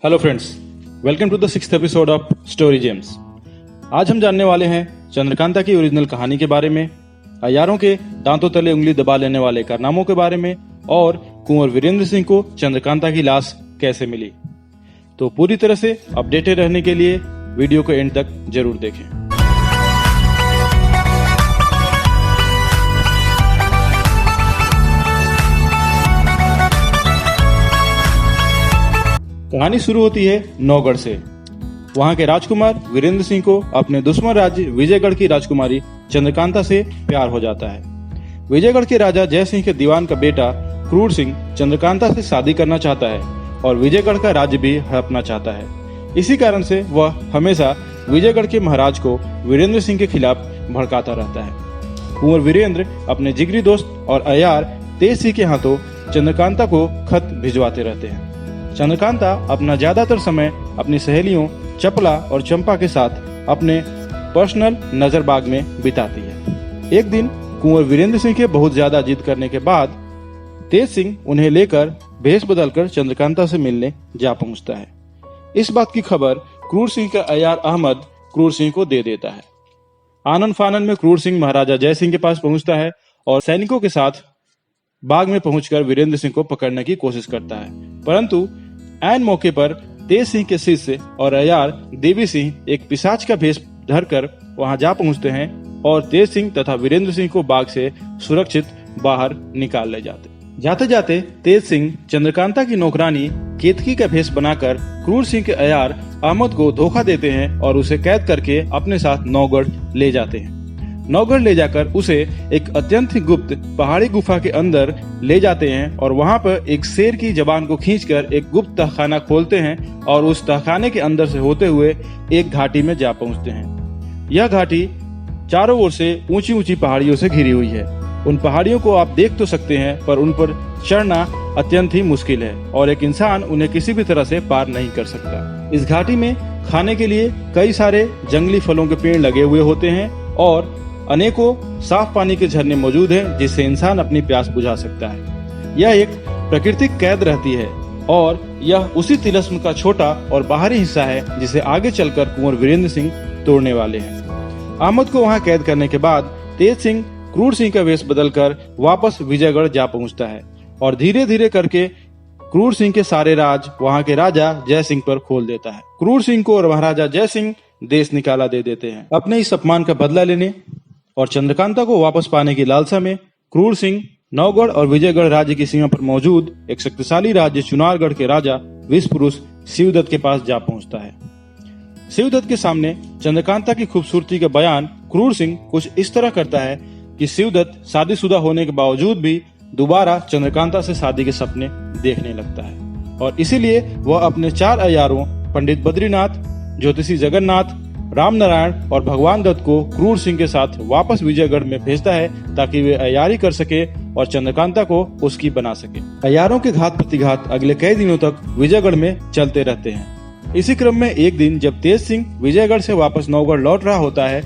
Hello friends, welcome to the 6th episode of story gems. आज हम जानने वाले हैं चंद्रकांता की ओरिजिनल कहानी के बारे में, अय्यारों के दांतों तले उंगली दबा लेने वाले कारनामों के बारे में और कुंवर वीरेंद्र सिंह को चंद्रकांता की लाश कैसे मिली। तो पूरी तरह से अपडेटेड रहने के लिए वीडियो को एंड तक जरूर देखें। कहानी शुरू होती है नौगढ़ से। वहां के राजकुमार वीरेंद्र सिंह को अपने दुश्मन राज्य विजयगढ़ की राजकुमारी चंद्रकांता से प्यार हो जाता है। विजयगढ़ के राजा जय सिंह के दीवान का बेटा क्रूर सिंह चंद्रकांता से शादी करना चाहता है और विजयगढ़ का राज्य भी हड़पना चाहता है। इसी कारण से वह हमेशा विजयगढ़ के महाराज को वीरेंद्र सिंह के खिलाफ भड़काता रहता है। कुंवर वीरेंद्र अपने जिगरी दोस्त और अय्यार तेज सिंह के हाथों चंद्रकांता को खत भिजवाते रहते हैं। चंद्रकांता अपना ज्यादातर समय अपनी सहेलियों चपला और चंपा के साथ अपने पर्सनल नजरबाग में बिताती है। एक दिन कुंवर वीरेंद्र सिंह के बहुत ज्यादा जिद करने के बाद तेज सिंह उन्हें लेकर भेष बदलकर चंद्रकांता से मिलने जा पहुंचता है। इस बात की खबर क्रूर सिंह का अय्यार अहमद क्रूर सिंह को दे देता है। आनन फानन में क्रूर सिंह महाराजा जय सिंह के पास पहुंचता है और सैनिकों के साथ बाग में पहुंचकर वीरेंद्र सिंह को पकड़ने की कोशिश करता है, परंतु ऐन मौके पर तेज सिंह के शिष्य और अय्यार देवी सिंह एक पिशाच का भेष धरकर वहां जा पहुंचते हैं और तेज सिंह तथा वीरेंद्र सिंह को बाग से सुरक्षित बाहर निकाल ले जाते जाते तेज सिंह चंद्रकांता की नौकरानी केतकी का भेष बनाकर क्रूर सिंह के अय्यार अहमद को धोखा देते हैं और उसे कैद करके अपने साथ नौगढ़ ले जाते हैं। नौगढ़ ले जाकर उसे एक अत्यंत ही गुप्त पहाड़ी गुफा के अंदर ले जाते हैं और वहां पर एक शेर की जबान को खींचकर एक गुप्त तहखाना खोलते हैं और उस तहखाने के अंदर से होते हुए एक घाटी में जा पहुंचते हैं। यह घाटी चारों ओर से ऊंची ऊंची पहाड़ियों से घिरी हुई है। उन पहाड़ियों को आप देख तो सकते हैं, पर उन पर चढ़ना अत्यंत ही मुश्किल है और एक इंसान उन्हें किसी भी तरह से पार नहीं कर सकता। इस घाटी में खाने के लिए कई सारे जंगली फलों के पेड़ लगे हुए होते हैं और अनेकों साफ पानी के झरने मौजूद हैं, जिससे इंसान अपनी प्यास बुझा सकता है। यह एक प्राकृतिक कैद रहती है और यह उसी तिलिस्म का छोटा और बाहरी हिस्सा है जिसे आगे चलकर कुंवर वीरेंद्र सिंह तोड़ने वाले हैं। अहमद को वहां कैद करने के बाद तेज सिंह क्रूर सिंह का वेश बदलकर वापस विजयगढ़ जा पहुंचता है और धीरे धीरे करके क्रूर सिंह के सारे राज वहां के राजा जय सिंह पर खोल देता है। क्रूर सिंह को और महाराजा जय सिंह देश निकाला दे देते हैं। अपने इस अपमान का बदला लेने और चंद्रकांता को वापस पाने की लालसा में क्रूर सिंह नौगढ़ और विजयगढ़ राज्य की सीमा पर मौजूद एक शक्तिशाली राज्य चुनारगढ़ के राजा विषपुरुष शिवदत्त के पास जा पहुंचता है। शिवदत्त के सामने चंद्रकांता की खूबसूरती का बयान क्रूर सिंह कुछ इस तरह करता है कि शिवदत्त शादीशुदा होने के बावजूद भी दोबारा चंद्रकांता से शादी के सपने देखने लगता है और इसीलिए वह अपने 4 अय्यारों पंडित बद्रीनाथ, ज्योतिषी जगन्नाथ, राम नारायण और भगवान दत्त को क्रूर सिंह के साथ वापस विजयगढ़ में भेजता है ताकि वे अय्यारी कर सके और चंद्रकांता को उसकी बना सके। अय्यारों के घात प्रतिघात अगले कई दिनों तक विजयगढ़ में चलते रहते हैं। इसी क्रम में एक दिन जब तेज सिंह विजयगढ़ से वापस नौगढ़ लौट रहा होता है,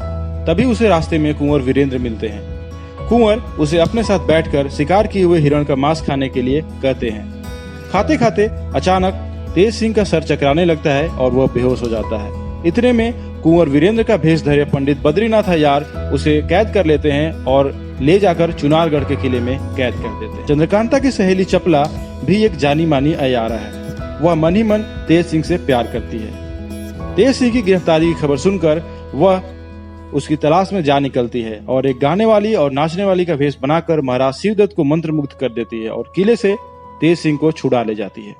तभी उसे रास्ते में कुंवर वीरेंद्र मिलते हैं। कुंवर उसे अपने साथ बैठकर शिकार किए हुए हिरण का मांस खाने के लिए कहते हैं। खाते खाते अचानक तेज सिंह का सर चकराने लगता है और वह बेहोश हो जाता है। इतने में कुंवर वीरेंद्र का भेष धरे पंडित बद्रीनाथ अय्यार उसे कैद कर लेते हैं और ले जाकर चुनारगढ़ के किले में कैद कर देते हैं। चंद्रकांता की सहेली चपला भी एक जानी मानी अय्यारा है। वह मन ही मन तेज सिंह से प्यार करती है। तेज सिंह की गिरफ्तारी की खबर सुनकर वह उसकी तलाश में जा निकलती है और एक गाने वाली और नाचने वाली का भेष बनाकर महाराज शिवदत्त को मंत्रमुग्ध कर देती है और किले से तेज सिंह को छुड़ा ले जाती है।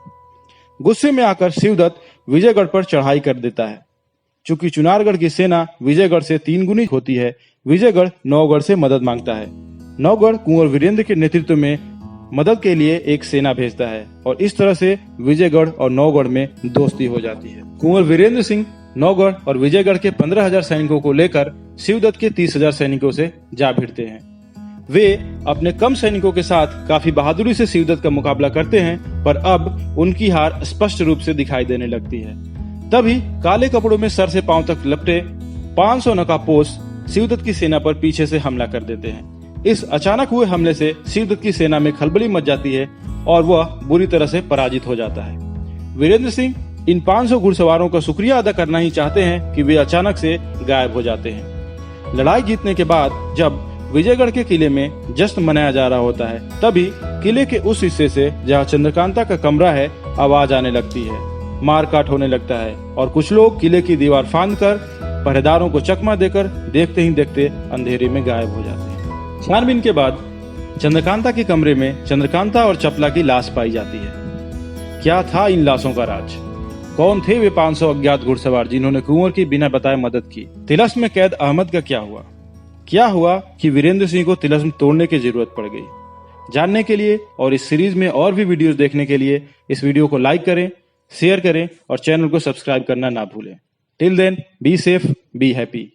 गुस्से में आकर शिवदत्त विजयगढ़ पर चढ़ाई कर देता है। चूंकि चुनारगढ़ की सेना विजयगढ़ से 3 गुनी होती है, विजयगढ़ नौगढ़ से मदद मांगता है। नौगढ़ कुंवर वीरेंद्र के नेतृत्व में मदद के लिए एक सेना भेजता है और इस तरह से विजयगढ़ और नौगढ़ में दोस्ती हो जाती है। कुंवर वीरेंद्र सिंह नौगढ़ और विजयगढ़ के 15,000 सैनिकों को लेकर शिवदत्त के 30,000 सैनिकों से जा भिड़ते हैं। वे अपने कम सैनिकों के साथ काफी बहादुरी से शिवदत्त का मुकाबला करते हैं, पर अब उनकी हार स्पष्ट रूप से दिखाई देने लगती है। तभी काले कपड़ों में सर से पांव तक लपटे 500 नकाबपोश शिवदत्त की सेना पर पीछे से हमला कर देते हैं। इस अचानक हुए हमले से शिवदत्त की सेना में खलबली मच जाती है और वह बुरी तरह से पराजित हो जाता है। वीरेंद्र सिंह इन 500 घुड़सवारों का शुक्रिया अदा करना ही चाहते हैं कि वे अचानक से गायब हो जाते हैं। लड़ाई जीतने के बाद जब विजयगढ़ के किले में जश्न मनाया जा रहा होता है, तभी किले के उस हिस्से से जहां चंद्रकांता का कमरा है आवाज आने लगती है, मारकाट होने लगता है और कुछ लोग किले की दीवार फांद कर पहरेदारों को चकमा देकर देखते ही देखते अंधेरे में गायब हो जाते हैं। छानबीन के बाद चंद्रकांता के कमरे में चंद्रकांता और चपला की लाश पाई जाती है। क्या था इन लाशों का राज? कौन थे वे 500 अज्ञात घुड़सवार जिन्होंने कुंवर की बिना बताए मदद की? तिलस्म में कैद अहमद का क्या हुआ कि वीरेंद्र सिंह को तिलस्म तोड़ने की जरूरत पड़ गई? जानने के लिए और इस सीरीज में और भी वीडियोस देखने के लिए इस वीडियो को लाइक करें, शेयर करें और चैनल को सब्सक्राइब करना ना भूलें। Till then, be safe, be happy.